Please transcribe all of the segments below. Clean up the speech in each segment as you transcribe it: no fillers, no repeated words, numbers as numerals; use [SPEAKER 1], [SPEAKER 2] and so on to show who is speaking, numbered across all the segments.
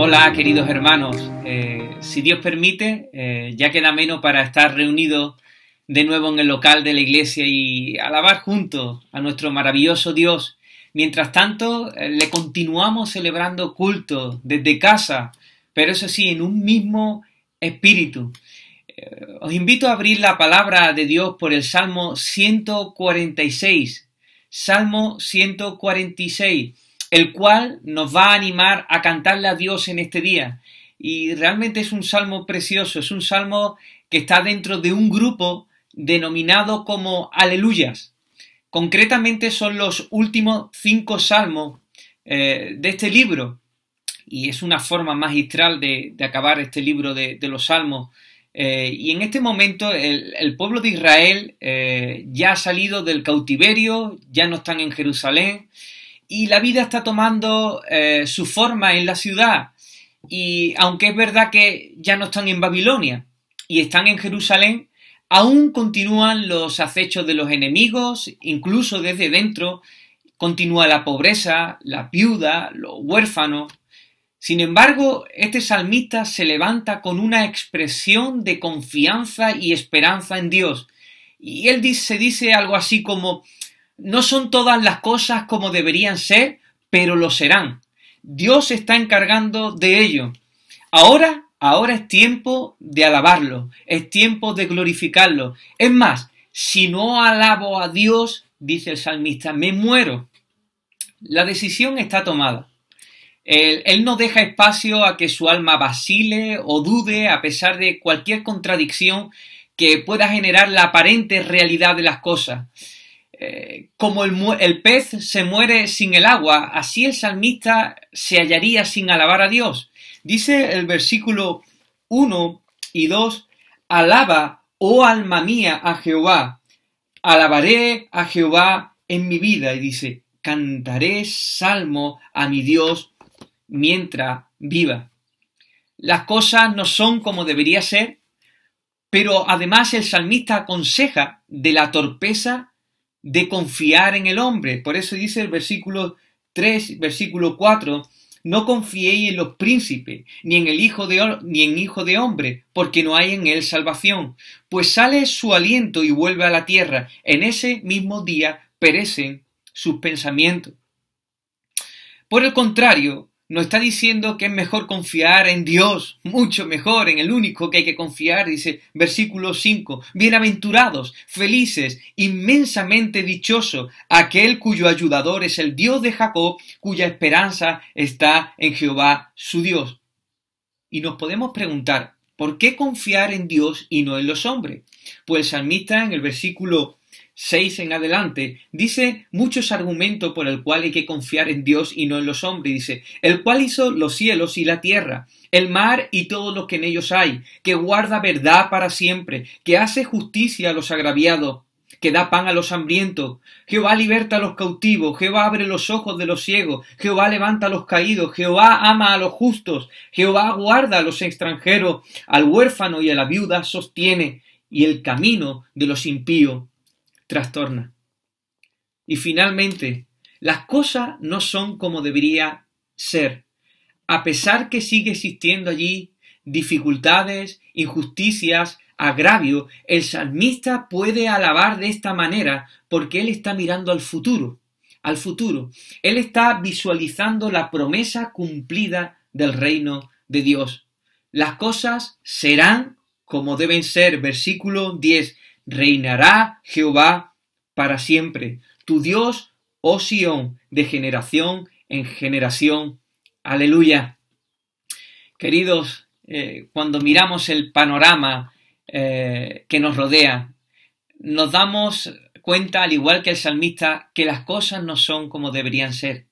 [SPEAKER 1] Hola, queridos hermanos. Si Dios permite, ya queda menos para estar reunidos de nuevo en el local de la iglesia y alabar juntos a nuestro maravilloso Dios. Mientras tanto, le continuamos celebrando culto desde casa, pero eso sí, en un mismo espíritu. Os invito a abrir la palabra de Dios por el Salmo 146. Salmo 146. El cual nos va a animar a cantarle a Dios en este día. Y realmente es un salmo precioso, es un salmo que está dentro de un grupo denominado como Aleluyas. Concretamente son los últimos 5 salmos de este libro. Y es una forma magistral de acabar este libro de los salmos. Y en este momento el pueblo de Israel ya ha salido del cautiverio, ya no están en Jerusalén. Y la vida está tomando su forma en la ciudad. Y aunque es verdad que ya no están en Babilonia y están en Jerusalén, aún continúan los acechos de los enemigos, incluso desde dentro, continúa la pobreza, la viuda, los huérfanos. Sin embargo, este salmista se levanta con una expresión de confianza y esperanza en Dios. Y él dice algo así como: no son todas las cosas como deberían ser, pero lo serán. Dios se está encargando de ello. Ahora es tiempo de alabarlo, es tiempo de glorificarlo. Es más, si no alabo a Dios, dice el salmista, me muero. La decisión está tomada. Él no deja espacio a que su alma vacile o dude a pesar de cualquier contradicción que pueda generar la aparente realidad de las cosas. Como el pez se muere sin el agua, así el salmista se hallaría sin alabar a Dios. Dice el versículo 1 y 2, alaba, oh alma mía, a Jehová, alabaré a Jehová en mi vida. Y dice, cantaré salmo a mi Dios mientras viva. Las cosas no son como debería ser, pero además el salmista aconseja de la torpeza de confiar en el hombre. Por eso dice el versículo 3, versículo 4, no confiéis en los príncipes, ni en hijo de hombre, porque no hay en él salvación. Pues sale su aliento y vuelve a la tierra. En ese mismo día perecen sus pensamientos. Por el contrario, nos está diciendo que es mejor confiar en Dios, mucho mejor, en el único que hay que confiar. Dice versículo 5, bienaventurados, felices, inmensamente dichosos, aquel cuyo ayudador es el Dios de Jacob, cuya esperanza está en Jehová su Dios. Y nos podemos preguntar, ¿por qué confiar en Dios y no en los hombres? Pues el salmista en el versículo 6 en adelante, dice muchos argumentos por el cual hay que confiar en Dios y no en los hombres. Dice, el cual hizo los cielos y la tierra, el mar y todo lo que en ellos hay, que guarda verdad para siempre, que hace justicia a los agraviados, que da pan a los hambrientos. Jehová liberta a los cautivos, Jehová abre los ojos de los ciegos, Jehová levanta a los caídos, Jehová ama a los justos, Jehová guarda a los extranjeros, al huérfano y a la viuda sostiene, y el camino de los impíos trastorna. Y finalmente, las cosas no son como debería ser. A pesar que sigue existiendo allí dificultades, injusticias, agravio, el salmista puede alabar de esta manera porque él está mirando al futuro. Él está visualizando la promesa cumplida del reino de Dios. Las cosas serán como deben ser. Versículo 10. Reinará Jehová para siempre, tu Dios, oh Sión, de generación en generación. Aleluya. Queridos, cuando miramos el panorama que nos rodea, nos damos cuenta, al igual que el salmista, que las cosas no son como deberían ser.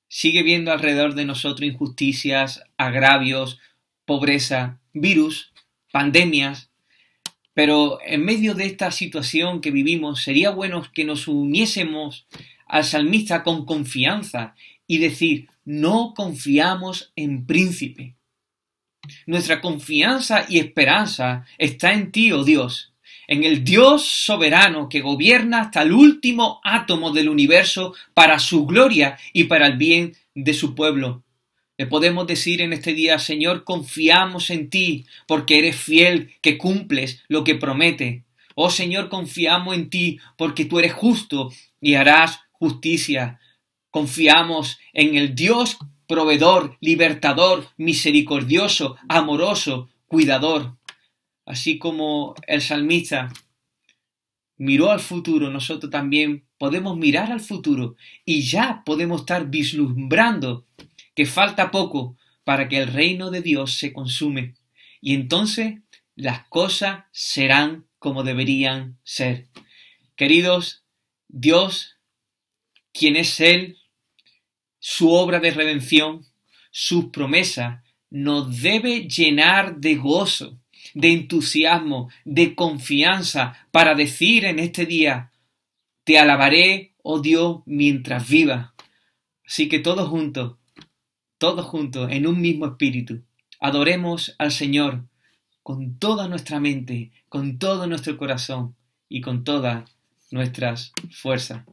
[SPEAKER 1] Sigue viendo alrededor de nosotros injusticias, agravios, pobreza, virus, pandemias. Pero en medio de esta situación que vivimos, sería bueno que nos uniésemos al salmista con confianza y decir, no confiamos en príncipe. Nuestra confianza y esperanza está en ti, oh Dios, en el Dios soberano que gobierna hasta el último átomo del universo para su gloria y para el bien de su pueblo. Le podemos decir en este día, Señor, confiamos en ti, porque eres fiel, que cumples lo que promete. Oh Señor, confiamos en ti, porque tú eres justo y harás justicia. Confiamos en el Dios proveedor, libertador, misericordioso, amoroso, cuidador. Así como el salmista miró al futuro, nosotros también podemos mirar al futuro y ya podemos estar vislumbrando que falta poco para que el reino de Dios se consume. Y entonces las cosas serán como deberían ser. Queridos, Dios, quien es Él, su obra de redención, sus promesas, nos debe llenar de gozo, de entusiasmo, de confianza para decir en este día, te alabaré, oh Dios, mientras viva. Así que todos juntos, en un mismo espíritu, adoremos al Señor con toda nuestra mente, con todo nuestro corazón y con todas nuestras fuerzas.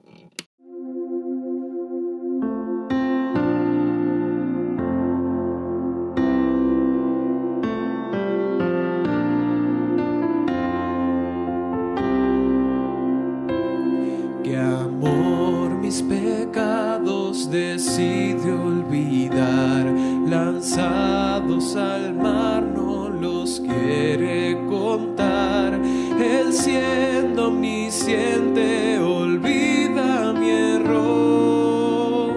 [SPEAKER 2] Qué amor mis pecados decide olvidar, lanzados al mar no los quiere contar. Él siendo omnisciente olvida mi error.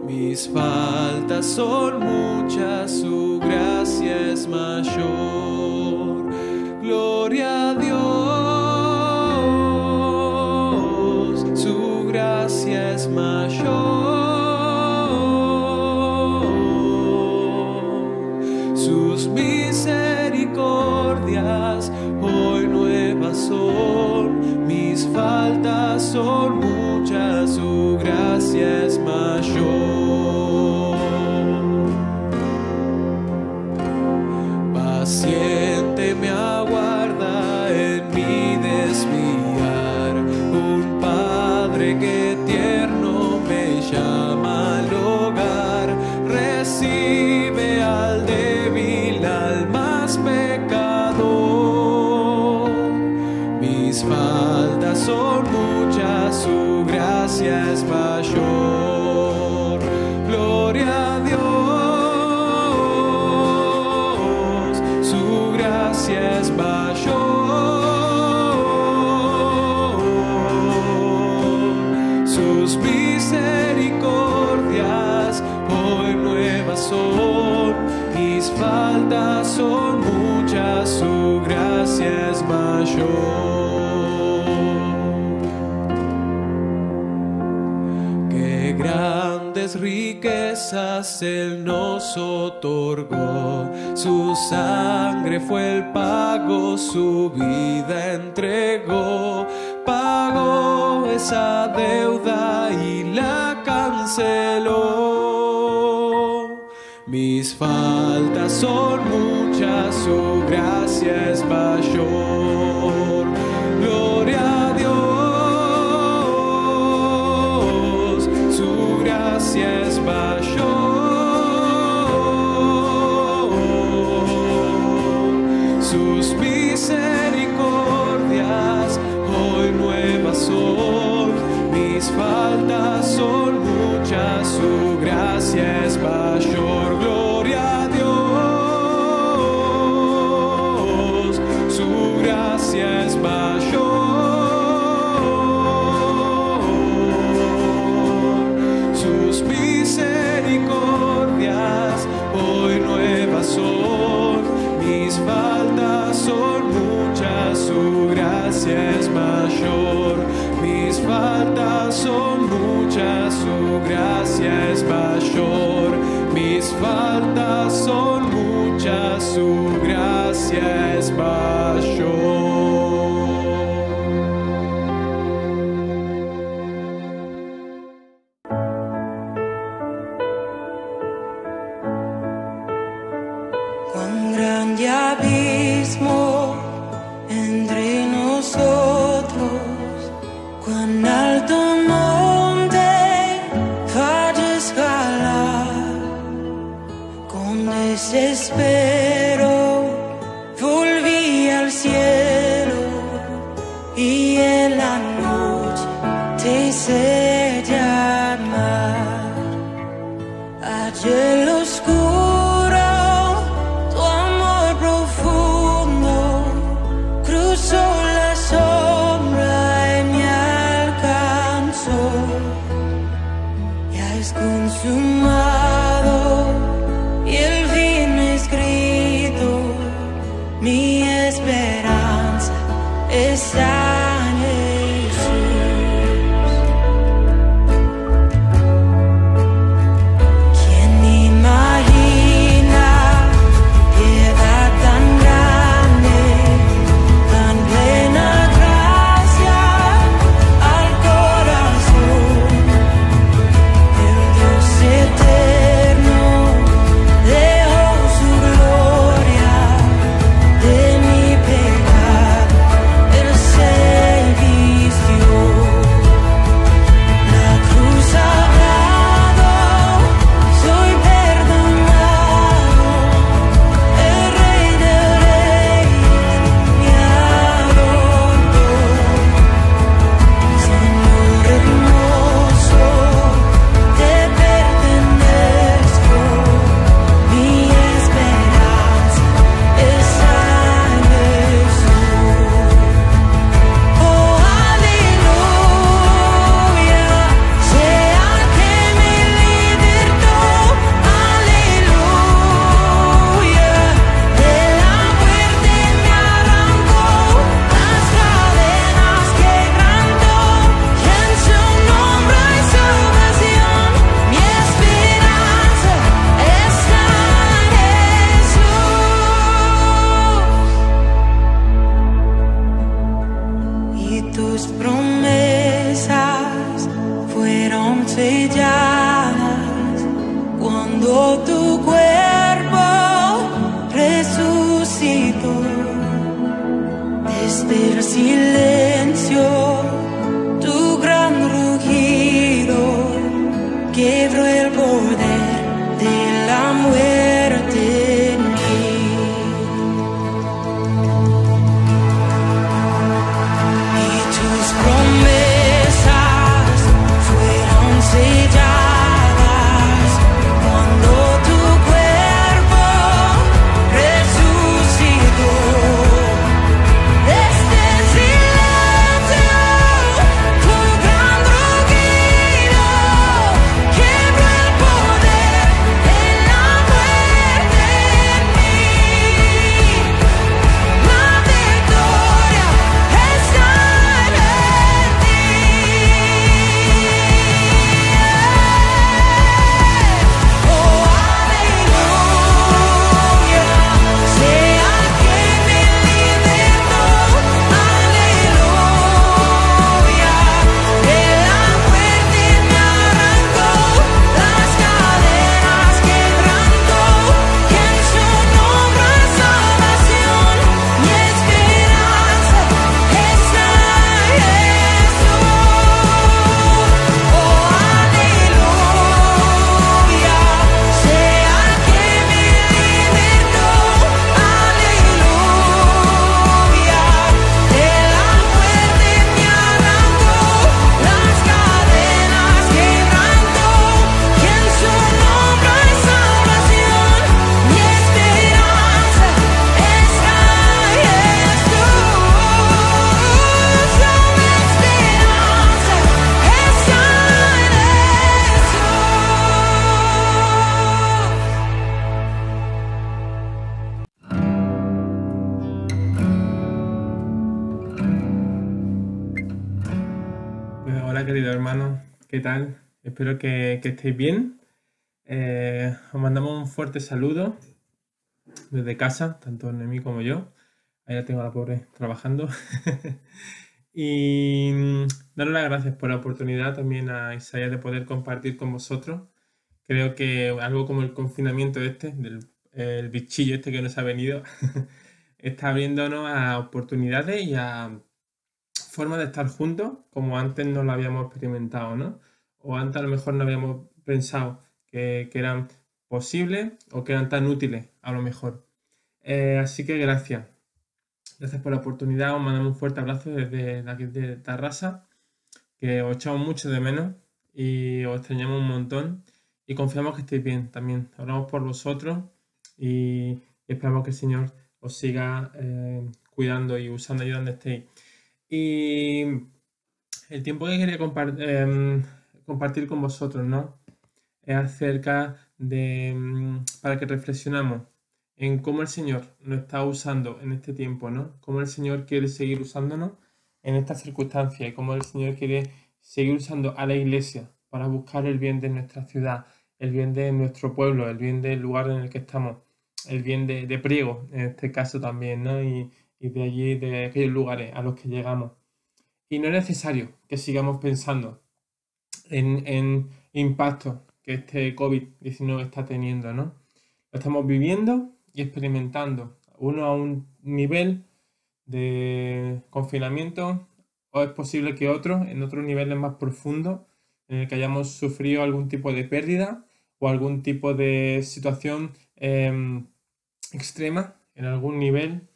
[SPEAKER 2] Mis faltas son muchas, su gracia es mayor. Gloria a Dios, su gracia es mayor. Sus misericordias hoy nuevas son, mis faltas son muchas, su gracia es mayor. Paciente me aguarda en mi desviar, un Padre que tierno me llama al hogar, recibe al débil, al más pecador. Mis faltas son muchas, su gracia es mayor. Gloria a Dios, su gracia es mayor. Sus misericordias hoy nuevas son, mis faltas son muchas, su gracia es mayor. Qué grandes riquezas Él nos otorgó, su sangre fue el pago, su vida entregó, pagó esa deuda y la canceló. Mis faltas son muchas, su gracia es mayor. Gloria a Dios, su gracia es mayor. Sus misericordias hoy nuevas son, mis faltas son muchas, su gracia es mayor. Gloria a Dios, su gracia es mayor. Sus misericordias hoy nuevas son, mis faltas son muchas, su gracia es mayor. Mis faltas son muchas, su gracia es mayor. Mis faltas son muchas, su gracia es mayor.
[SPEAKER 3] Cuán grande abismo entre nosotros, cuán alto monte falla escalar, está en Jesús. ¿Quién imagina piedad tan grande, tan plena gracia al corazón? El Dios eterno dejó su gloria de mi pecado, Él se vistió. La cruz hablado, soy perdonado, el Rey de Reyes me adoró. Señor hermoso, te pertenezco, mi esperanza está en Jesús. Oh, aleluya, sea que me libertó, aleluya, de la muerte me arrancó, las cadenas quebrantó, y en su nombre hay salvación, mi esperanza está en Jesús. Y tus promesas fueron selladas cuando tu cuerpo resucitó. Desde el silencio, tu gran rugido quebró el poder de la muerte en mí. Y tus promesas fueron selladas cuando tu cuerpo resucitó. Desde el silencio, tu gran rugido quebró el poder de la muerte en mí. La victoria está en ti. Oh, aleluya, sea que me libertó, aleluya, de la muerte me arrancó, las cadenas quebrantó, y en su nombre hay salvación, mi esperanza está en Jesús. Oh, aleluya, sea que me libertó, aleluya, de la muerte me arrancó, las cadenas quebrantó, y en su nombre hay salvación, mi esperanza está en Jesús. Mi esperanza está en
[SPEAKER 4] Pues hola queridos hermanos, ¿qué tal? Espero que estéis bien. Os mandamos un fuerte saludo desde casa, tanto Noemí como yo. Ahí la tengo a la pobre trabajando. Y daros las gracias por la oportunidad también a Isaías de poder compartir con vosotros. Creo que algo como el confinamiento el bichillo este que nos ha venido, está abriéndonos a oportunidades y a formas de estar juntos como antes no lo habíamos experimentado, ¿no? O antes a lo mejor no habíamos pensado que eran posibles o que eran tan útiles, a lo mejor. Así que gracias. Gracias por la oportunidad. Os mandamos un fuerte abrazo desde aquí de Tarrasa, que os echamos mucho de menos y os extrañamos un montón. Y confiamos que estéis bien también. Oramos por vosotros y esperamos que el Señor os siga cuidando y usando allí donde estéis. Y el tiempo que quería compartir con vosotros, ¿no? Es acerca de, para que reflexionamos en cómo el Señor nos está usando en este tiempo, ¿no? Cómo el Señor quiere seguir usándonos en estas circunstancias y cómo el Señor quiere seguir usando a la iglesia para buscar el bien de nuestra ciudad, el bien de nuestro pueblo, el bien del lugar en el que estamos, el bien de Priego, en este caso también, ¿no? Y de allí, de aquellos lugares a los que llegamos. Y no es necesario que sigamos pensando en impactos que este COVID-19 está teniendo, ¿no? Lo estamos viviendo y experimentando, uno a un nivel de confinamiento, o es posible que otros, en otros niveles más profundos, en el que hayamos sufrido algún tipo de pérdida o algún tipo de situación extrema en algún nivel.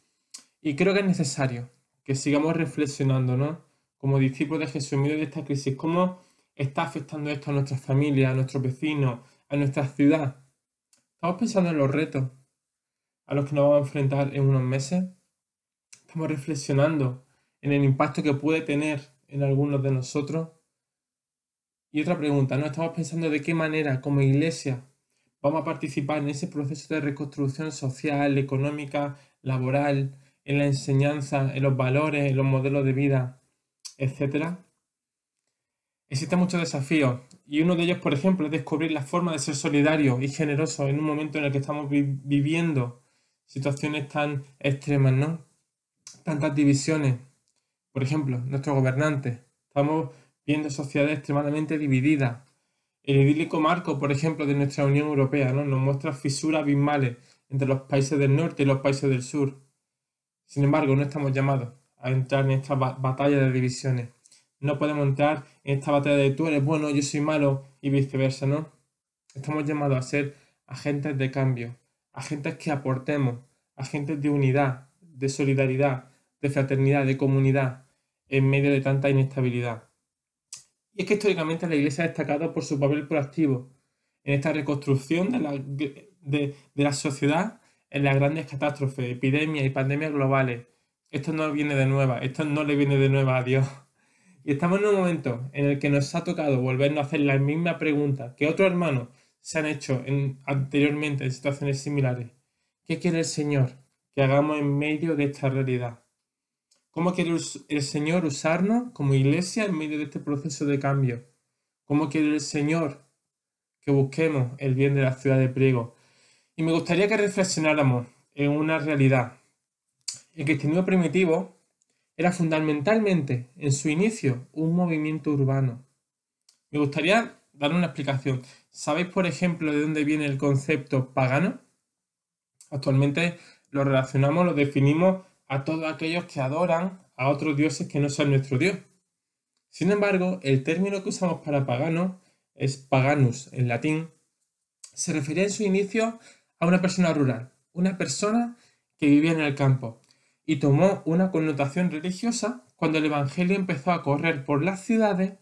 [SPEAKER 4] Y creo que es necesario que sigamos reflexionando, ¿no? Como discípulos de Jesús en medio de esta crisis, ¿cómo está afectando esto a nuestras familias, a nuestros vecinos, a nuestra ciudad? ¿Estamos pensando en los retos a los que nos vamos a enfrentar en unos meses? ¿Estamos reflexionando en el impacto que puede tener en algunos de nosotros? Y otra pregunta, ¿no? ¿Estamos pensando de qué manera como iglesia vamos a participar en ese proceso de reconstrucción social, económica, laboral, en la enseñanza, en los valores, en los modelos de vida, etcétera? Existen muchos desafíos y uno de ellos, por ejemplo, es descubrir la forma de ser solidario y generoso en un momento en el que estamos viviendo situaciones tan extremas, ¿no? Tantas divisiones. Por ejemplo, nuestros gobernantes. Estamos viendo sociedades extremadamente divididas. El idílico marco, por ejemplo, de nuestra Unión Europea, ¿no? Nos muestra fisuras abismales entre los países del norte y los países del sur. Sin embargo, no estamos llamados a entrar en esta batalla de divisiones. No podemos entrar en esta batalla de tú eres bueno, yo soy malo y viceversa, ¿no? Estamos llamados a ser agentes de cambio, agentes que aportemos, agentes de unidad, de solidaridad, de fraternidad, de comunidad, en medio de tanta inestabilidad. Y es que históricamente la Iglesia ha destacado por su papel proactivo en esta reconstrucción de la sociedad en las grandes catástrofes, epidemias y pandemias globales. Esto no viene de nueva, esto no le viene de nueva a Dios. Y estamos en un momento en el que nos ha tocado volvernos a hacer las mismas preguntas que otros hermanos se han hecho anteriormente en situaciones similares. ¿Qué quiere el Señor que hagamos en medio de esta realidad? ¿Cómo quiere el Señor usarnos como iglesia en medio de este proceso de cambio? ¿Cómo quiere el Señor que busquemos el bien de la ciudad de Priego? Y me gustaría que reflexionáramos en una realidad. El cristianismo primitivo era fundamentalmente, en su inicio, un movimiento urbano. Me gustaría dar una explicación. ¿Sabéis, por ejemplo, de dónde viene el concepto pagano? Actualmente lo relacionamos, lo definimos a todos aquellos que adoran a otros dioses que no sean nuestro Dios. Sin embargo, el término que usamos para pagano es paganus en latín. Se refería en su inicio a una persona rural, una persona que vivía en el campo, y tomó una connotación religiosa cuando el Evangelio empezó a correr por las ciudades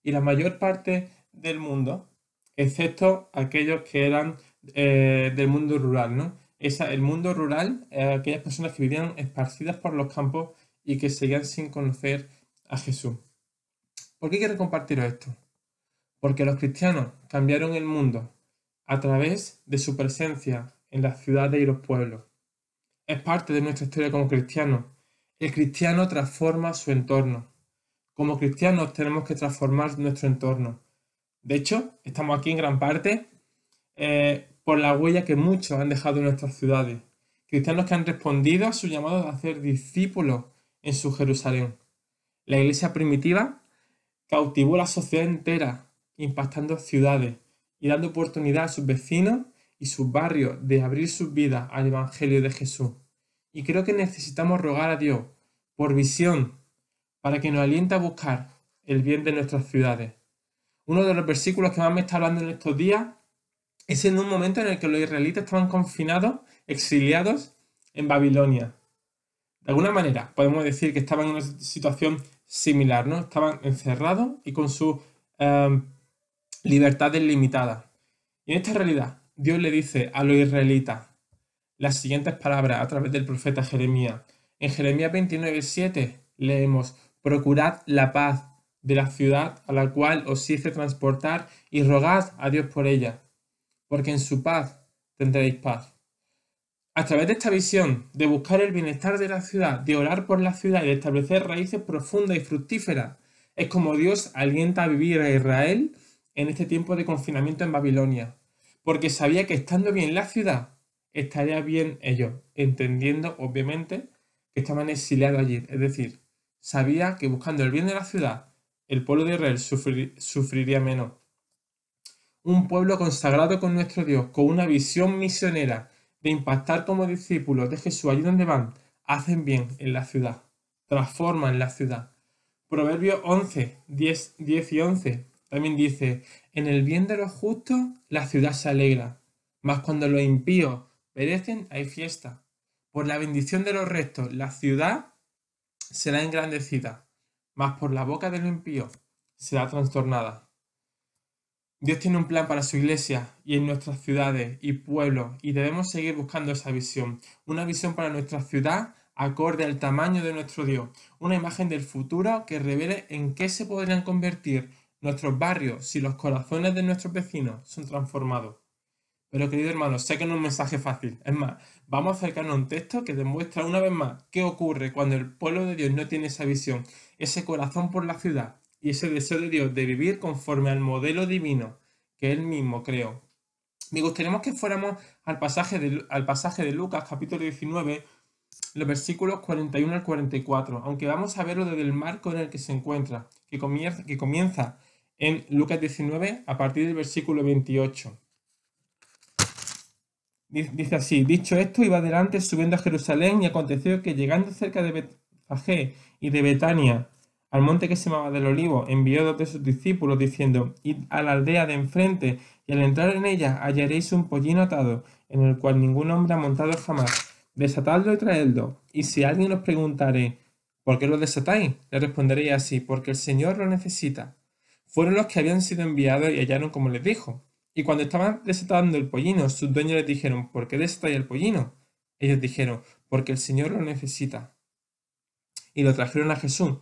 [SPEAKER 4] y la mayor parte del mundo, excepto aquellos que eran del mundo rural, ¿no? El mundo rural, aquellas personas que vivían esparcidas por los campos y que seguían sin conocer a Jesús. ¿Por qué quiero compartir esto? Porque los cristianos cambiaron el mundo a través de su presencia en las ciudades y los pueblos. Es parte de nuestra historia como cristianos. El cristiano transforma su entorno. Como cristianos tenemos que transformar nuestro entorno. De hecho, estamos aquí en gran parte por la huella que muchos han dejado en nuestras ciudades. Cristianos que han respondido a su llamado de hacer discípulos en su Jerusalén. La iglesia primitiva cautivó la sociedad entera, impactando ciudades y dando oportunidad a sus vecinos y sus barrios de abrir sus vidas al Evangelio de Jesús. Y creo que necesitamos rogar a Dios por visión para que nos aliente a buscar el bien de nuestras ciudades. Uno de los versículos que más me está hablando en estos días es en un momento en el que los israelitas estaban confinados, exiliados en Babilonia. De alguna manera podemos decir que estaban en una situación similar, ¿no? Estaban encerrados y con sus libertades limitadas. Y en esta realidad, Dios le dice a los israelitas las siguientes palabras a través del profeta Jeremías. En Jeremías 29:7 leemos: procurad la paz de la ciudad a la cual os hice transportar y rogad a Dios por ella, porque en su paz tendréis paz. A través de esta visión de buscar el bienestar de la ciudad, de orar por la ciudad y de establecer raíces profundas y fructíferas, es como Dios alienta a vivir a Israel en este tiempo de confinamiento en Babilonia, porque sabía que estando bien la ciudad, estaría bien ellos, entendiendo obviamente que estaban exiliados allí. Es decir, sabía que buscando el bien de la ciudad, el pueblo de Israel sufriría menos. Un pueblo consagrado con nuestro Dios, con una visión misionera de impactar como discípulos de Jesús allí donde van, hacen bien en la ciudad, transforman la ciudad. Proverbios 11, 10 y 11 también dice: en el bien de los justos la ciudad se alegra, mas cuando los impíos perecen hay fiesta. Por la bendición de los rectos la ciudad será engrandecida, mas por la boca de los impíos será trastornada. Dios tiene un plan para su iglesia y en nuestras ciudades y pueblos, y debemos seguir buscando esa visión. Una visión para nuestra ciudad acorde al tamaño de nuestro Dios. Una imagen del futuro que revele en qué se podrían convertir nuestros barrios si los corazones de nuestros vecinos son transformados. Pero querido hermano, sé que no es un mensaje fácil. Es más, vamos a acercarnos a un texto que demuestra una vez más qué ocurre cuando el pueblo de Dios no tiene esa visión, ese corazón por la ciudad y ese deseo de Dios de vivir conforme al modelo divino que Él mismo creó. Me gustaría que fuéramos al pasaje de Lucas capítulo 19, los versículos 41 al 44, aunque vamos a verlo desde el marco en el que se encuentra, que comienza en Lucas 19 a partir del versículo 28. Dice así: dicho esto, iba adelante subiendo a Jerusalén, y aconteció que llegando cerca de Betfagé y de Betania, al monte que se llamaba del Olivo, envió dos de sus discípulos, diciendo: id a la aldea de enfrente, y al entrar en ella hallaréis un pollino atado, en el cual ningún hombre ha montado jamás. Desatadlo y traedlo. Y si alguien os preguntare: ¿por qué lo desatáis?, le responderéis así: porque el Señor lo necesita. Fueron los que habían sido enviados y hallaron como les dijo. Y cuando estaban desatando el pollino, sus dueños les dijeron: ¿por qué desatáis el pollino? Ellos dijeron: porque el Señor lo necesita. Y lo trajeron a Jesús.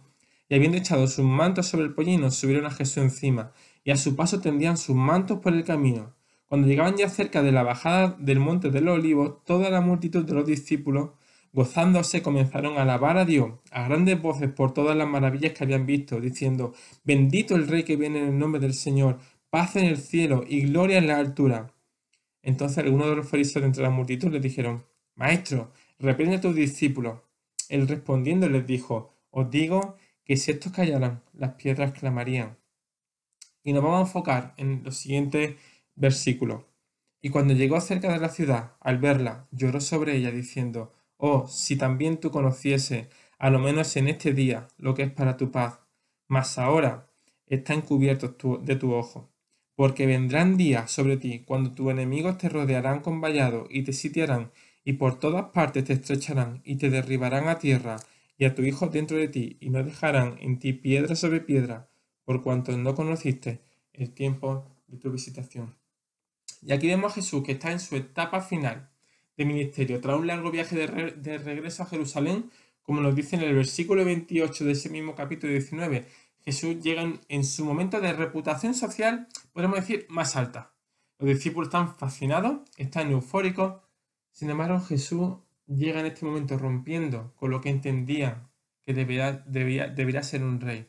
[SPEAKER 4] Y habiendo echado sus mantos sobre el pollino, subieron a Jesús encima, y a su paso tendían sus mantos por el camino. Cuando llegaban ya cerca de la bajada del monte de los Olivos, toda la multitud de los discípulos, gozándose, comenzaron a alabar a Dios a grandes voces por todas las maravillas que habían visto, diciendo: bendito el Rey que viene en el nombre del Señor, paz en el cielo y gloria en la altura. Entonces algunos de los fariseos de entre la multitud les dijeron: Maestro, reprende a tus discípulos. Él respondiendo les dijo: os digo que si estos callaran, las piedras clamarían. Y nos vamos a enfocar en los siguientes versículos. Y cuando llegó cerca de la ciudad, al verla, lloró sobre ella, diciendo: oh, si también tú conociese, a lo menos en este día, lo que es para tu paz, mas ahora está encubierto de tu ojo. Porque vendrán días sobre ti, cuando tus enemigos te rodearán con vallado, y te sitiarán, y por todas partes te estrecharán, y te derribarán a tierra, y a tu hijo dentro de ti, y no dejarán en ti piedra sobre piedra, por cuanto no conociste el tiempo de tu visitación. Y aquí vemos a Jesús que está en su etapa final de ministerio, tras un largo viaje de regreso a Jerusalén, como nos dice en el versículo 28 de ese mismo capítulo 19. Jesús llega en su momento de reputación social, podemos decir, más alta. Los discípulos están fascinados, están eufóricos. Sin embargo, Jesús llega en este momento rompiendo con lo que entendían que debería ser un rey.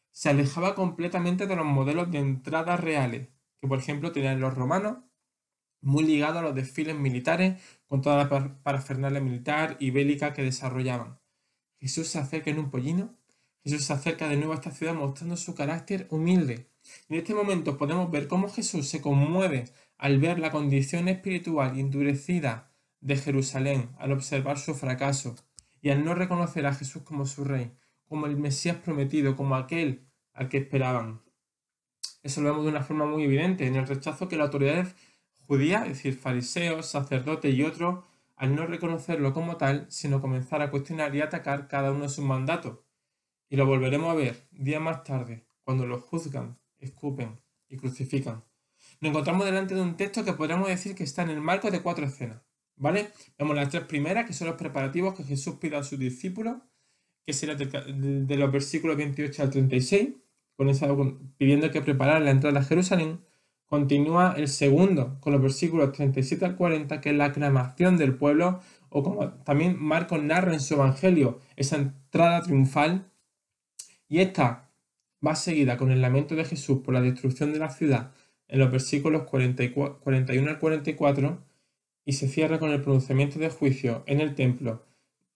[SPEAKER 4] Se alejaba completamente de los modelos de entradas reales, que por ejemplo tenían los romanos, muy ligados a los desfiles militares, con toda la parafernalia militar y bélica que desarrollaban. Jesús se acerca en un pollino. Jesús se acerca de nuevo a esta ciudad mostrando su carácter humilde. En este momento podemos ver cómo Jesús se conmueve al ver la condición espiritual endurecida de Jerusalén, al observar su fracaso y al no reconocer a Jesús como su rey, como el Mesías prometido, como aquel al que esperaban. Eso lo vemos de una forma muy evidente en el rechazo que las autoridades judías, es decir, fariseos, sacerdotes y otros, al no reconocerlo como tal, sino comenzar a cuestionar y atacar cada uno de sus mandatos. Y lo volveremos a ver días más tarde, cuando los juzgan, escupen y crucifican. Nos encontramos delante de un texto que podríamos decir que está en el marco de 4 escenas, ¿vale? Vemos las 3 primeras, que son los preparativos que Jesús pide a sus discípulos, que será de los versículos 28 al 36, pidiendo que prepararan la entrada a Jerusalén. Continúa el segundo con los versículos 37 al 40, que es la aclamación del pueblo, o como también Marcos narra en su evangelio, esa entrada triunfal. Y esta va seguida con el lamento de Jesús por la destrucción de la ciudad en los versículos 41 al 44, y se cierra con el pronunciamiento de juicio en el templo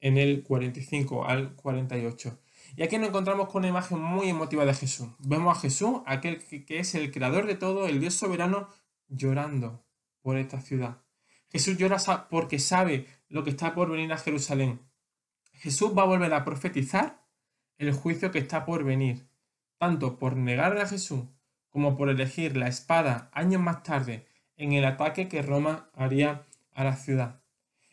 [SPEAKER 4] en el 45 al 48. Y aquí nos encontramos con una imagen muy emotiva de Jesús. Vemos a Jesús, aquel que es el creador de todo, el Dios soberano, llorando por esta ciudad. Jesús llora porque sabe lo que está por venir a Jerusalén. Jesús va a volver a profetizar el juicio que está por venir, tanto por negarle a Jesús como por elegir la espada años más tarde en el ataque que Roma haría a la ciudad.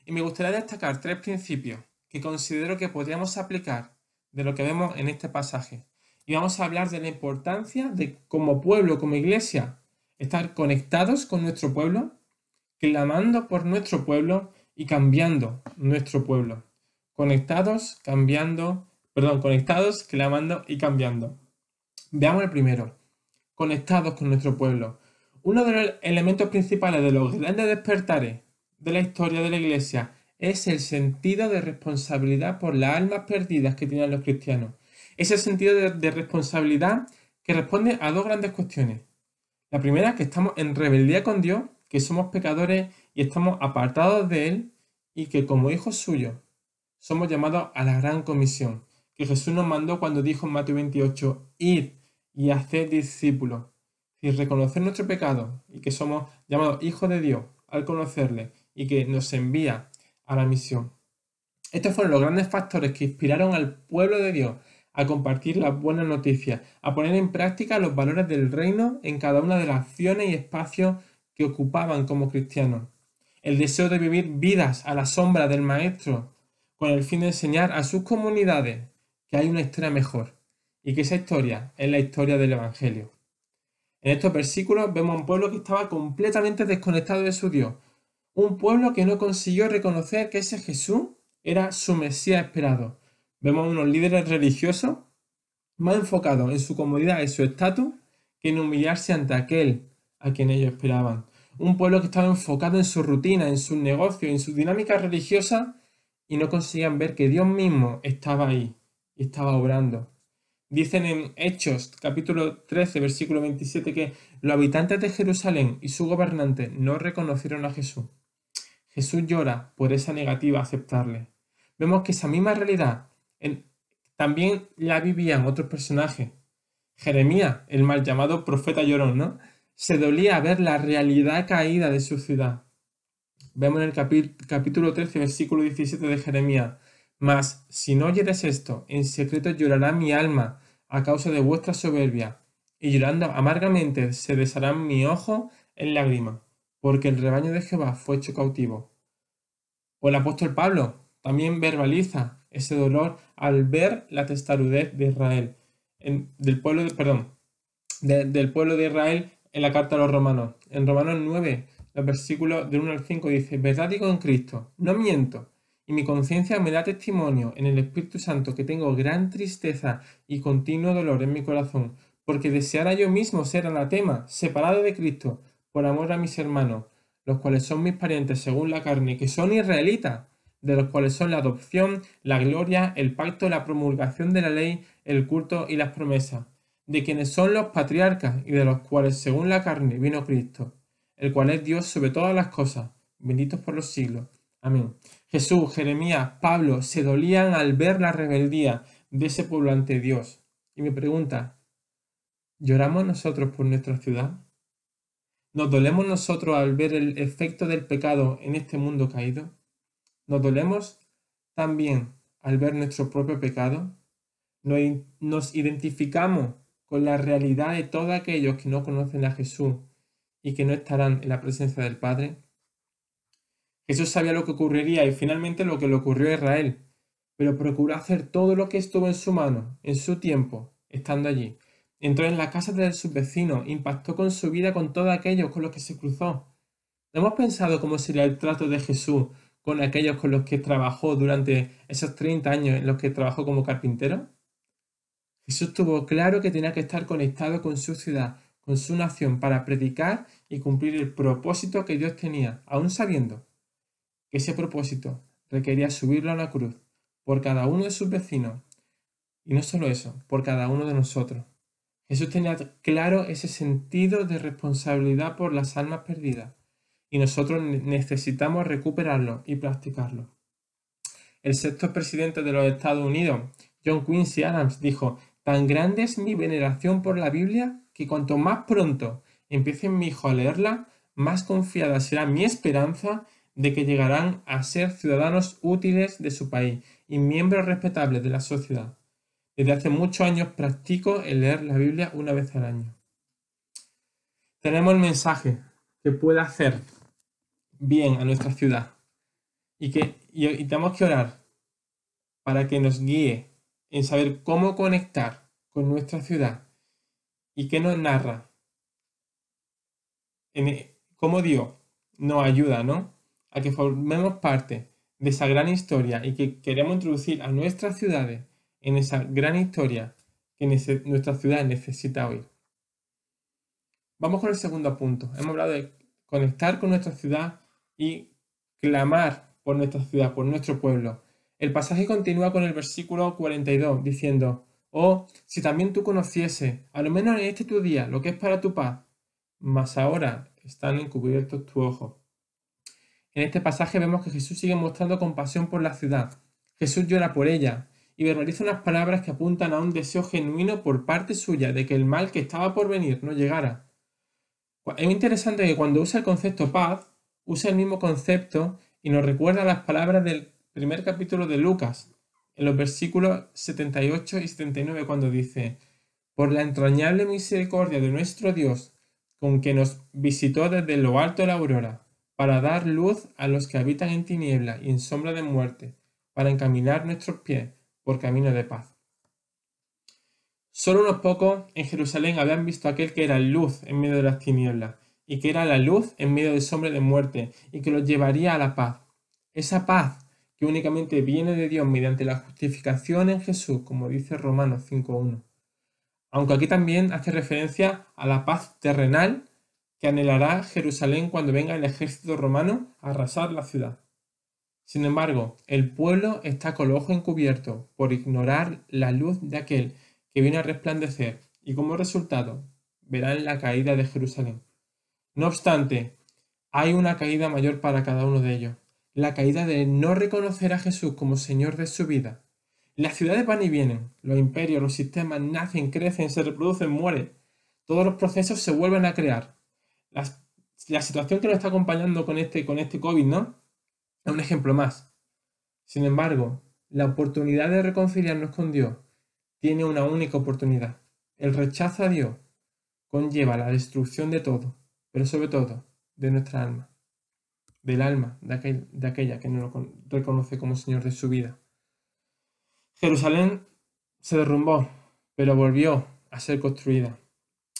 [SPEAKER 4] Y me gustaría destacar 3 principios que considero que podríamos aplicar de lo que vemos en este pasaje. Y vamos a hablar de la importancia de, como pueblo, como iglesia, estar conectados con nuestro pueblo, clamando por nuestro pueblo y cambiando nuestro pueblo. Conectados, clamando y cambiando. Veamos el primero. Conectados con nuestro pueblo. Uno de los elementos principales de los grandes despertares de la historia de la iglesia es el sentido de responsabilidad por las almas perdidas que tienen los cristianos. Ese sentido de responsabilidad que responde a 2 grandes cuestiones. La primera, que estamos en rebeldía con Dios, que somos pecadores y estamos apartados de Él, y que como hijos suyos somos llamados a la gran comisión que Jesús nos mandó cuando dijo en Mateo 28, id y haced discípulos. Y reconocer nuestro pecado y que somos llamados hijos de Dios al conocerle y que nos envía a la misión. Estos fueron los grandes factores que inspiraron al pueblo de Dios a compartir las buenas noticias, a poner en práctica los valores del reino en cada una de las acciones y espacios que ocupaban como cristianos. El deseo de vivir vidas a la sombra del Maestro, con el fin de enseñar a sus comunidades que hay una historia mejor y que esa historia es la historia del Evangelio. En estos versículos vemos un pueblo que estaba completamente desconectado de su Dios, un pueblo que no consiguió reconocer que ese Jesús era su Mesías esperado. Vemos unos líderes religiosos más enfocados en su comodidad y su estatus que en humillarse ante aquel a quien ellos esperaban. Un pueblo que estaba enfocado en su rutina, en sus negocios, en sus dinámicas religiosas y no conseguían ver que Dios mismo estaba ahí y estaba obrando. Dicen en Hechos, capítulo 13, versículo 27, que los habitantes de Jerusalén y su gobernante no reconocieron a Jesús. Jesús llora por esa negativa a aceptarle. Vemos que esa misma realidad también la vivían otros personajes. Jeremías, el mal llamado profeta llorón, ¿no? Se dolía ver la realidad caída de su ciudad. Vemos en el capítulo 13, versículo 17 de Jeremías. Mas, si no oyeres esto, en secreto llorará mi alma a causa de vuestra soberbia, y llorando amargamente se desharán mi ojo en lágrimas, porque el rebaño de Jehová fue hecho cautivo. O el apóstol Pablo también verbaliza ese dolor al ver la testarudez de Israel, del pueblo de Israel en la carta a los romanos. En Romanos 9, los versículos del 1 al 5 dice, verdad digo en Cristo, no miento, y mi conciencia me da testimonio en el Espíritu Santo que tengo gran tristeza y continuo dolor en mi corazón, porque deseara yo mismo ser anatema, separado de Cristo, por amor a mis hermanos, los cuales son mis parientes según la carne, que son israelitas, de los cuales son la adopción, la gloria, el pacto, la promulgación de la ley, el culto y las promesas, de quienes son los patriarcas y de los cuales según la carne vino Cristo, el cual es Dios sobre todas las cosas, benditos por los siglos. Amén. Jesús, Jeremías, Pablo se dolían al ver la rebeldía de ese pueblo ante Dios. Y me pregunta, ¿lloramos nosotros por nuestra ciudad? ¿Nos dolemos nosotros al ver el efecto del pecado en este mundo caído? ¿Nos dolemos también al ver nuestro propio pecado? ¿Nos identificamos con la realidad de todos aquellos que no conocen a Jesús y que no estarán en la presencia del Padre? Jesús sabía lo que ocurriría y finalmente lo que le ocurrió a Israel, pero procuró hacer todo lo que estuvo en su mano, en su tiempo, estando allí. Entró en la casa de sus vecinos, impactó con su vida con todos aquellos con los que se cruzó. ¿Hemos pensado cómo sería el trato de Jesús con aquellos con los que trabajó durante esos 30 años en los que trabajó como carpintero? Jesús tuvo claro que tenía que estar conectado con su ciudad, con su nación para predicar y cumplir el propósito que Dios tenía, aun sabiendo que ese propósito requería subirlo a la cruz por cada uno de sus vecinos, y no solo eso, por cada uno de nosotros. Jesús tenía claro ese sentido de responsabilidad por las almas perdidas, y nosotros necesitamos recuperarlo y practicarlo. El sexto presidente de los Estados Unidos, John Quincy Adams, dijo: «Tan grande es mi veneración por la Biblia que cuanto más pronto empiecen mi hijo a leerla, más confiada será mi esperanza de que llegarán a ser ciudadanos útiles de su país y miembros respetables de la sociedad. Desde hace muchos años practico el leer la Biblia una vez al año». Tenemos el mensaje que puede hacer bien a nuestra ciudad y tenemos que orar para que nos guíe en saber cómo conectar con nuestra ciudad y que nos narra cómo Dios nos ayuda, ¿no?, a que formemos parte de esa gran historia y que queremos introducir a nuestras ciudades en esa gran historia que nuestra ciudad necesita oír. Vamos con el segundo punto. Hemos hablado de conectar con nuestra ciudad y clamar por nuestra ciudad, por nuestro pueblo. El pasaje continúa con el versículo 42 diciendo: «Oh, si también tú conocieses, a lo menos en este tu día, lo que es para tu paz, mas ahora están encubiertos tus ojos». En este pasaje vemos que Jesús sigue mostrando compasión por la ciudad. Jesús llora por ella y verbaliza unas palabras que apuntan a un deseo genuino por parte suya de que el mal que estaba por venir no llegara. Es muy interesante que cuando usa el concepto paz, usa el mismo concepto y nos recuerda las palabras del primer capítulo de Lucas, en los versículos 78 y 79, cuando dice: «Por la entrañable misericordia de nuestro Dios, con que nos visitó desde lo alto de la aurora, para dar luz a los que habitan en tiniebla y en sombra de muerte, para encaminar nuestros pies por camino de paz». Solo unos pocos en Jerusalén habían visto a aquel que era luz en medio de las tinieblas y que era la luz en medio de sombra de muerte y que los llevaría a la paz. Esa paz que únicamente viene de Dios mediante la justificación en Jesús, como dice Romanos 5:1. Aunque aquí también hace referencia a la paz terrenal que anhelará Jerusalén cuando venga el ejército romano a arrasar la ciudad. Sin embargo, el pueblo está con los ojos encubiertos por ignorar la luz de aquel que viene a resplandecer, y como resultado verán la caída de Jerusalén. No obstante, hay una caída mayor para cada uno de ellos: la caída de no reconocer a Jesús como Señor de su vida. Las ciudades van y vienen, los imperios, los sistemas nacen, crecen, se reproducen, mueren. Todos los procesos se vuelven a crear. La situación que nos está acompañando con este COVID, ¿no?, es un ejemplo más. Sin embargo, la oportunidad de reconciliarnos con Dios tiene una única oportunidad. El rechazo a Dios conlleva la destrucción de todo, pero sobre todo de nuestra alma, del alma de aquella que no lo reconoce como Señor de su vida. Jerusalén se derrumbó, pero volvió a ser construida.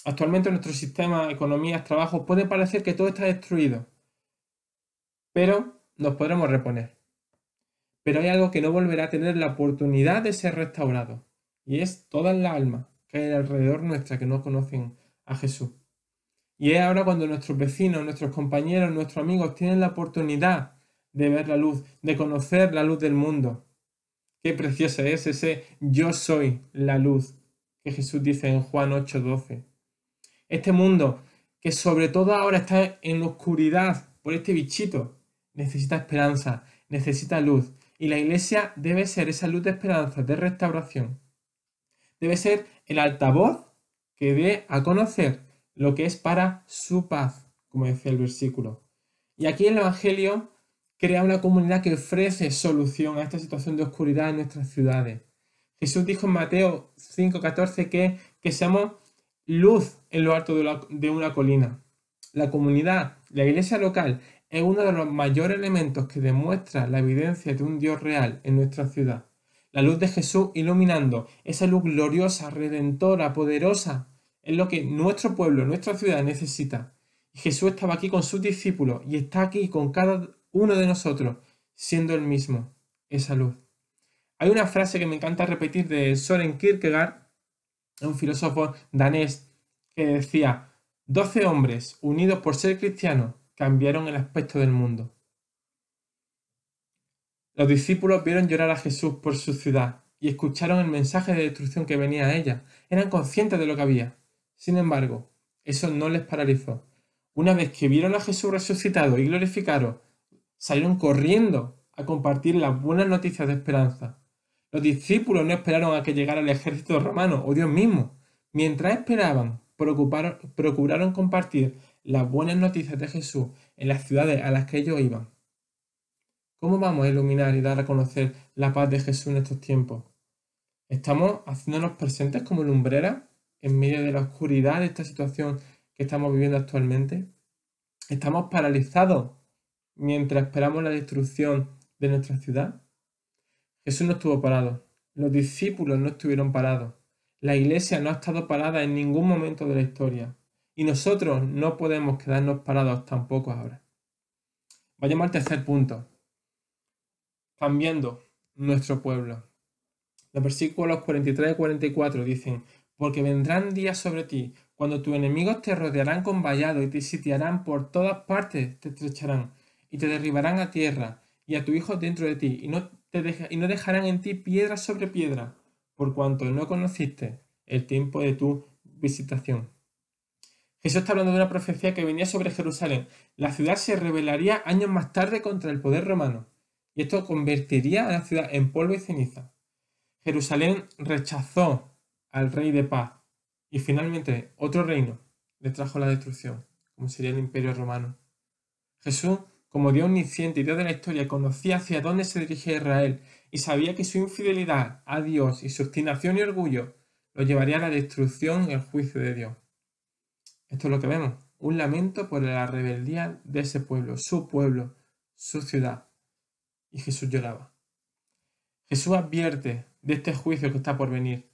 [SPEAKER 4] Actualmente nuestro sistema, economías, trabajo, puede parecer que todo está destruido, pero nos podremos reponer. Pero hay algo que no volverá a tener la oportunidad de ser restaurado, y es todas las almas que hay alrededor nuestra que no conocen a Jesús. Y es ahora cuando nuestros vecinos, nuestros compañeros, nuestros amigos tienen la oportunidad de ver la luz, de conocer la luz del mundo. Qué preciosa es ese «yo soy la luz» que Jesús dice en Juan 8:12. Este mundo, que sobre todo ahora está en oscuridad por este bichito, necesita esperanza, necesita luz. Y la iglesia debe ser esa luz de esperanza, de restauración. Debe ser el altavoz que dé a conocer lo que es para su paz, como decía el versículo. Y aquí el Evangelio crea una comunidad que ofrece solución a esta situación de oscuridad en nuestras ciudades. Jesús dijo en Mateo 5:14 que seamos luz en lo alto de una colina. La comunidad, la iglesia local, es uno de los mayores elementos que demuestra la evidencia de un Dios real en nuestra ciudad. La luz de Jesús iluminando, esa luz gloriosa, redentora, poderosa, es lo que nuestro pueblo, nuestra ciudad necesita. Y Jesús estaba aquí con sus discípulos y está aquí con cada uno de nosotros, siendo el mismo, esa luz. Hay una frase que me encanta repetir de Søren Kierkegaard, un filósofo danés, que decía: 12 hombres, unidos por ser cristianos, cambiaron el aspecto del mundo. Los discípulos vieron llorar a Jesús por su ciudad y escucharon el mensaje de destrucción que venía a ella. Eran conscientes de lo que había. Sin embargo, eso no les paralizó. Una vez que vieron a Jesús resucitado y glorificado, salieron corriendo a compartir las buenas noticias de esperanza. Los discípulos no esperaron a que llegara el ejército romano o Dios mismo. Mientras esperaban, procuraron compartir las buenas noticias de Jesús en las ciudades a las que ellos iban. ¿Cómo vamos a iluminar y dar a conocer la paz de Jesús en estos tiempos? ¿Estamos haciéndonos presentes como lumbreras en medio de la oscuridad de esta situación que estamos viviendo actualmente? ¿Estamos paralizados mientras esperamos la destrucción de nuestra ciudad? Jesús no estuvo parado. Los discípulos no estuvieron parados. La iglesia no ha estado parada en ningún momento de la historia. Y nosotros no podemos quedarnos parados tampoco ahora. Vayamos al tercer punto. Cambiando nuestro pueblo. Los versículos 43 y 44 dicen: porque vendrán días sobre ti, cuando tus enemigos te rodearán con vallado y te sitiarán por todas partes, te estrecharán y te derribarán a tierra y a tu hijo dentro de ti, y no dejarán en ti piedra sobre piedra, por cuanto no conociste el tiempo de tu visitación. Jesús está hablando de una profecía que venía sobre Jerusalén. La ciudad se rebelaría años más tarde contra el poder romano, y esto convertiría a la ciudad en polvo y ceniza. Jerusalén rechazó al rey de paz, y finalmente otro reino le trajo la destrucción, como sería el Imperio Romano. Jesús, como Dios omnisciente y Dios de la historia, conocía hacia dónde se dirigía Israel y sabía que su infidelidad a Dios y su obstinación y orgullo lo llevaría a la destrucción y el juicio de Dios. Esto es lo que vemos, un lamento por la rebeldía de ese pueblo, su ciudad. Y Jesús lloraba. Jesús advierte de este juicio que está por venir.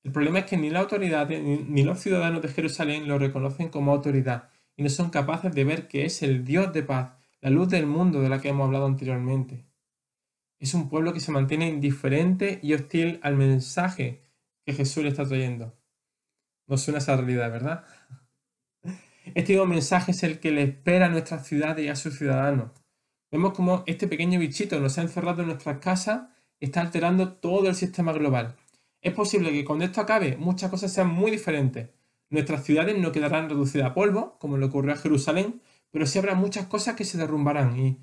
[SPEAKER 4] El problema es que ni la autoridad ni los ciudadanos de Jerusalén lo reconocen como autoridad y no son capaces de ver que es el Dios de paz, la luz del mundo de la que hemos hablado anteriormente. Es un pueblo que se mantiene indiferente y hostil al mensaje que Jesús le está trayendo. ¿Nos suena esa realidad, verdad? Este mismo mensaje es el que le espera a nuestras ciudades y a sus ciudadanos. Vemos como este pequeño bichito nos ha encerrado en nuestras casas y está alterando todo el sistema global. Es posible que cuando esto acabe muchas cosas sean muy diferentes. Nuestras ciudades no quedarán reducidas a polvo, como le ocurrió a Jerusalén, pero sí habrá muchas cosas que se derrumbarán. ¿Y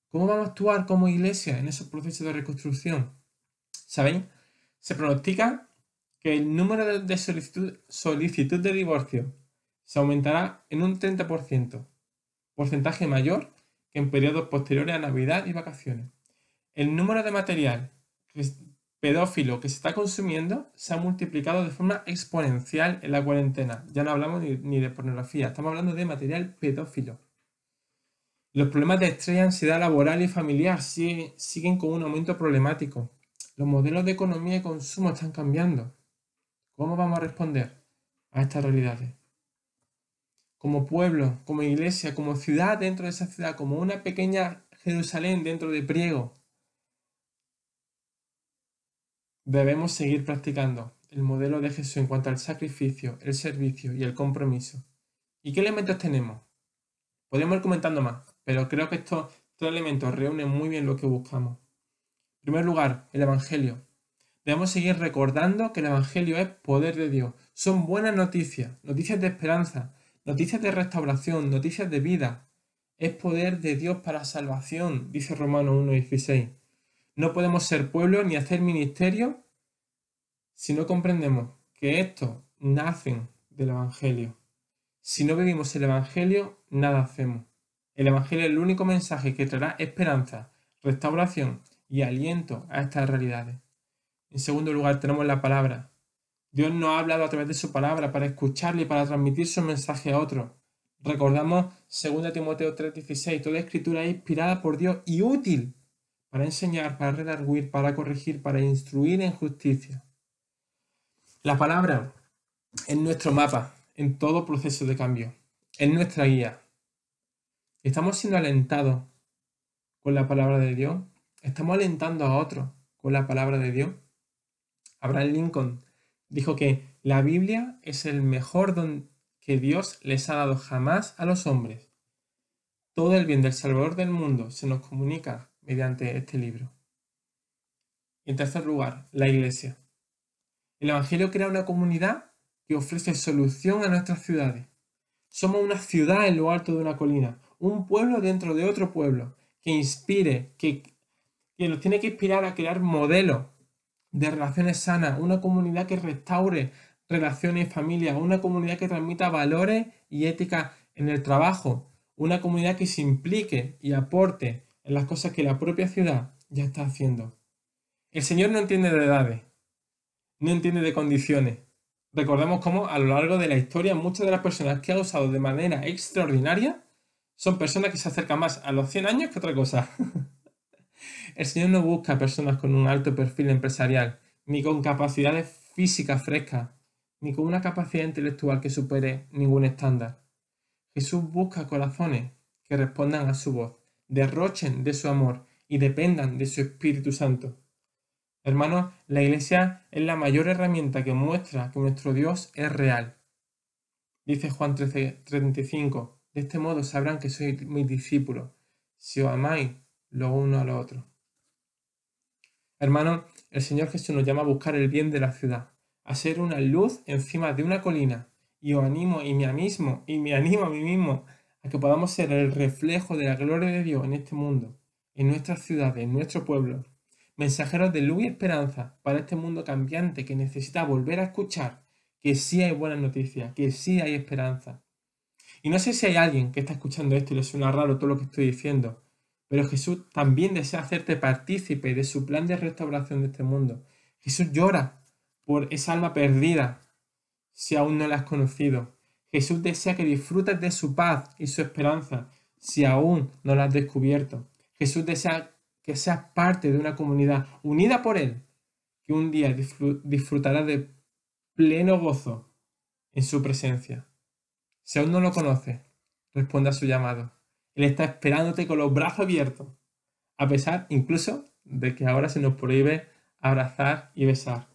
[SPEAKER 4] cómo vamos a actuar como iglesia en esos procesos de reconstrucción? ¿Sabéis? Se pronostica que el número de solicitud de divorcio se aumentará en un 30%, porcentaje mayor que en periodos posteriores a Navidad y vacaciones. El número de material pedófilo que se está consumiendo se ha multiplicado de forma exponencial en la cuarentena. Ya no hablamos ni de pornografía, estamos hablando de material pedófilo. Los problemas de estrés, ansiedad laboral y familiar siguen con un aumento problemático. Los modelos de economía y consumo están cambiando. ¿Cómo vamos a responder a estas realidades? Como pueblo, como iglesia, como ciudad dentro de esa ciudad, como una pequeña Jerusalén dentro de Priego, debemos seguir practicando el modelo de Jesús en cuanto al sacrificio, el servicio y el compromiso. ¿Y qué elementos tenemos? Podemos ir comentando más, pero creo que estos tres elementos reúnen muy bien lo que buscamos. En primer lugar, el Evangelio. Debemos seguir recordando que el Evangelio es poder de Dios. Son buenas noticias, noticias de esperanza, noticias de restauración, noticias de vida. Es poder de Dios para salvación, dice Romanos 1:16. No podemos ser pueblo ni hacer ministerio si no comprendemos que estos nacen del Evangelio. Si no vivimos el Evangelio, nada hacemos. El Evangelio es el único mensaje que traerá esperanza, restauración y aliento a estas realidades. En segundo lugar, tenemos la palabra. Dios nos ha hablado a través de su palabra para escucharle y para transmitir su mensaje a otros. Recordamos 2 Timoteo 3:16, toda escritura es inspirada por Dios y útil para enseñar, para redarguir, para corregir, para instruir en justicia. La palabra es nuestro mapa en todo proceso de cambio, es nuestra guía. ¿Estamos siendo alentados con la palabra de Dios? ¿Estamos alentando a otros con la palabra de Dios? Abraham Lincoln dijo que la Biblia es el mejor don que Dios les ha dado jamás a los hombres. Todo el bien del Salvador del mundo se nos comunica mediante este libro. Y en tercer lugar, la Iglesia. El Evangelio crea una comunidad que ofrece solución a nuestras ciudades. Somos una ciudad en lo alto de una colina, un pueblo dentro de otro pueblo, que inspire, que nos tiene que inspirar a crear modelos de relaciones sanas, una comunidad que restaure relaciones y familias, una comunidad que transmita valores y ética en el trabajo, una comunidad que se implique y aporte en las cosas que la propia ciudad ya está haciendo. El Señor no entiende de edades, no entiende de condiciones. Recordemos cómo a lo largo de la historia muchas de las personas que ha usado de manera extraordinaria son personas que se acercan más a los 100 años que otra cosa. El Señor no busca personas con un alto perfil empresarial, ni con capacidades físicas frescas, ni con una capacidad intelectual que supere ningún estándar. Jesús busca corazones que respondan a su voz, derrochen de su amor y dependan de su Espíritu Santo. Hermanos, la Iglesia es la mayor herramienta que muestra que nuestro Dios es real. Dice Juan 13:35, de este modo sabrán que sois mis discípulos, si os amáis los unos a los otros. Hermanos, el Señor Jesús nos llama a buscar el bien de la ciudad, a ser una luz encima de una colina, y os animo y me animo a mí mismo a que podamos ser el reflejo de la gloria de Dios en este mundo, en nuestras ciudades, en nuestro pueblo. Mensajeros de luz y esperanza para este mundo cambiante que necesita volver a escuchar que sí hay buenas noticias, que sí hay esperanza. Y no sé si hay alguien que está escuchando esto y le suena raro todo lo que estoy diciendo, pero Jesús también desea hacerte partícipe de su plan de restauración de este mundo. Jesús llora por esa alma perdida si aún no la has conocido. Jesús desea que disfrutes de su paz y su esperanza si aún no la has descubierto. Jesús desea que seas parte de una comunidad unida por Él, que un día disfrutarás de pleno gozo en su presencia. Si aún no lo conoces, responde a su llamado. Él está esperándote con los brazos abiertos, a pesar incluso de que ahora se nos prohíbe abrazar y besar.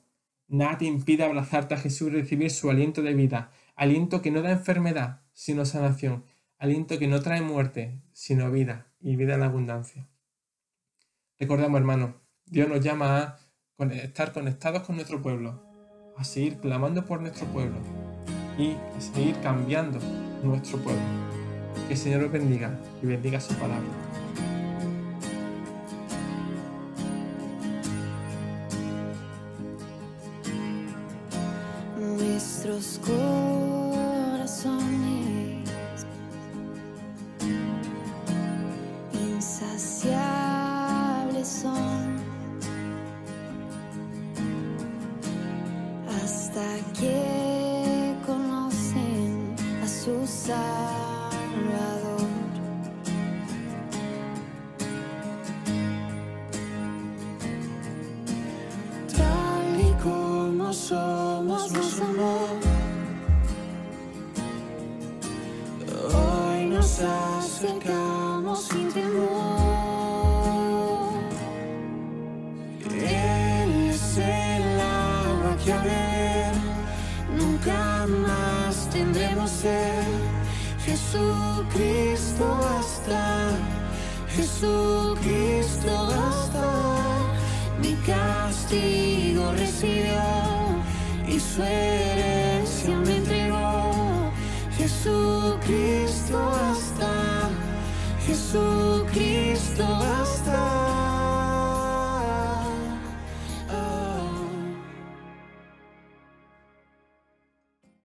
[SPEAKER 4] Nada te impide abrazarte a Jesús y recibir su aliento de vida, aliento que no da enfermedad, sino sanación, aliento que no trae muerte, sino vida, y vida en abundancia. Recordemos, hermanos, Dios nos llama a estar conectados con nuestro pueblo, a seguir clamando por nuestro pueblo y a seguir cambiando nuestro pueblo. Que el Señor os bendiga y bendiga su palabra.
[SPEAKER 3] Nuestros corazones insaciables son hasta que conocen a su Salvador. Tal y como somos, nos amó. Hoy nos acercamos sin temor. Él es el agua que a beber nunca más tendremos sed. Jesucristo basta, Jesucristo basta. Mi castigo recibió y su herencia me entregó. Jesucristo basta, Jesucristo basta.